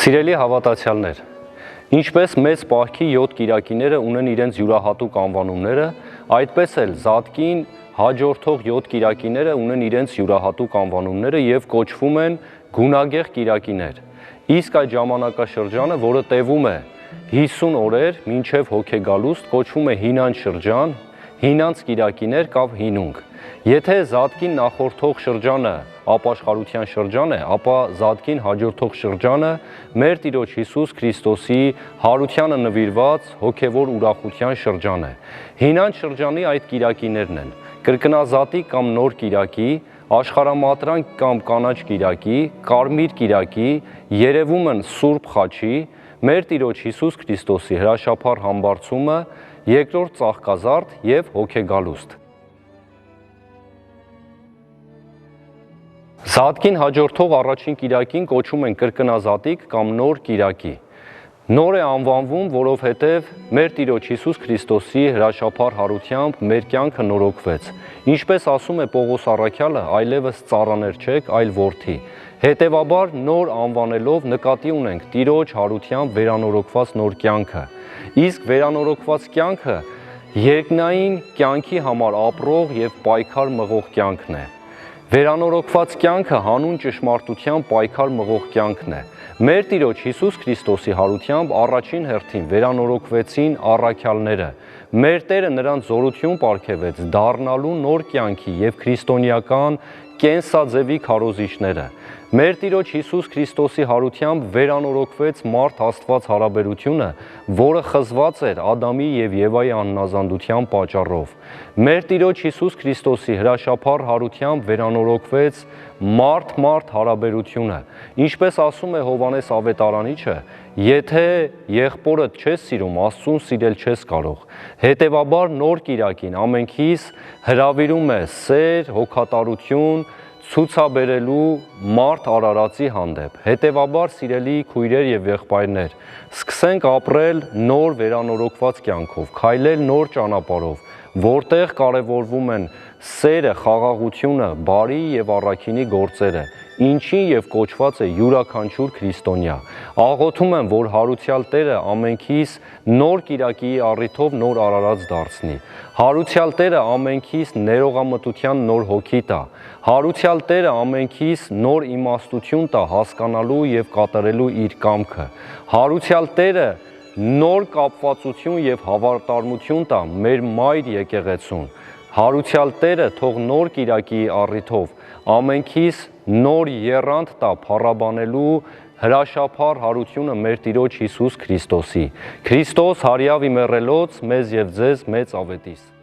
Սիրելի հավատացյալներ, ինչպես մեծ պահքի 7 կիրակիները ունեն իրենց յուրահատուկ անվանումները, այդպես էլ Զատկին հաջորդող 7 կիրակիները ունեն իրենց յուրահատուկ անվանումները եւ կոչվում են գունագեղ կիրակիներ։ Իսկ այդ ժամանակաշրջանը, որը տևում է 50 օրեր մինչև հոգեգալուստ, կոչվում է հինանց շրջան, հինանց կիրակիներ կամ հինունք։ Եթե Զատկին նախորդող շրջանը ապաշխարության շրջան է, ապա Զատկին հաջորդող շրջանը մեր Տիրոջ Հիսուս Քրիստոսի հարությանը նվիրված հոգևոր ուրախության շրջան է։ Հինանց շրջանի այդ կիրակիներն են կրկնազատիկ կամ նոր կիրակի, աշխարհամատրանք կամ կանաչ կիրակի, կարմիր կիրակի, երևում են Սուրբ Խաչի, մեր Տիրոջ Հիսուս Քրիստոսի հրաշափառ համբարձումը, երկրորդ ծաղկազարդ եւ հոգեգալուստ։ Զատկին հաջորդող առաջին կիրակին կոչում են կրկնազատիկ կամ նոր կիրակի։ Նոր է անվանվում, որովհետև մեր Տիրոջ Հիսուս Քրիստոսի հրաշափառ հարությամբ մեր կյանքը նորոգվեց։ Ինչպես ասում է Պողոս առաքյալը, այլևս ծառաներ չեք, այլ որդի։ Հետևաբար նոր անվանելով նկատի ունենք Տիրոջ հարությամբ վերանորոգված նոր կյանքը։ Իսկ վերանորոգված կյանքը երկնային կյանքի համար ապրող եւ պայքար մղող կյանքն է։ Վերանորոգված կյանքը հանուն ճշմարտության պայքար մղող կյանքն է։ Մեր Տիրոջ Հիսուս Քրիստոսի հարությամբ առաջին հերթին վերանորոգվեցին առաքյալները։ Մեր Տերը նրանց զորություն պարգևեց դառնալու նոր կյանքի եւ քրիստոնեական կենսաձևի քարոզիչները։ Մեր Տիրոջ Հիսուս Քրիստոսի հարությամբ վերանորոգվեց մարդ-Աստված հարաբերությունը, որը խզված էր Ադամի եւ Եվայի աննազանդության պատճառով։ Մեր Տիրոջ Հիսուս Քրիստոսի հրաշափառ հարությամբ վերանորոգվեց մարդ-մարդ հարաբերությունը։ Ինչպես ասում է Հովհաննես Ավետարանիչը, եթե եղբորդ չես սիրում, Աստծուն սիրել չես կարող։ Հետևաբար նոր կիրակին ամենքիս հրավիրում է սեր, հոգատարություն ցուցաբերելու մարդ արարածի հանդեպ։ Հետևաբար սիրելի քույրեր եւ եղբայրներ, սկսենք ապրել նոր վերանորոգված կյանքով, քայլել նոր ճանապարհով, որտեղ կարևորվում են սերը, խաղաղությունը, բարի եւ առաքինի գործերը, ինչին եւ կոչված է յուրաքանչյուր քրիստոնյա։ Աղոթում եմ, որ հարուցյալ Տերը ամենքիս նոր կիրակի առիթով նոր արարած դարձնի։ Հարուցյալ Տերը ամենքիս ներողամտության նոր հոգի տա։ Հարուցյալ Տերը ամենքիս նոր իմաստություն տա հասկանալու եւ կատարելու իր կամքը։ Հարուցյալ Տերը նոր կապվածություն եւ հավատարմություն տա մեր մայր եկեղեցուն։ Հարուցյալ Տերը թող նոր կիրակի առիթով ամենքիս նոր եռանդ տա փառաբանելու հրաշափառ հարությունը մեր Տիրոջ Հիսուս Քրիստոսի։ Քրիստոս հարյավ իմեռելոց մեզ եւ ձեզ մեծ ավետիս։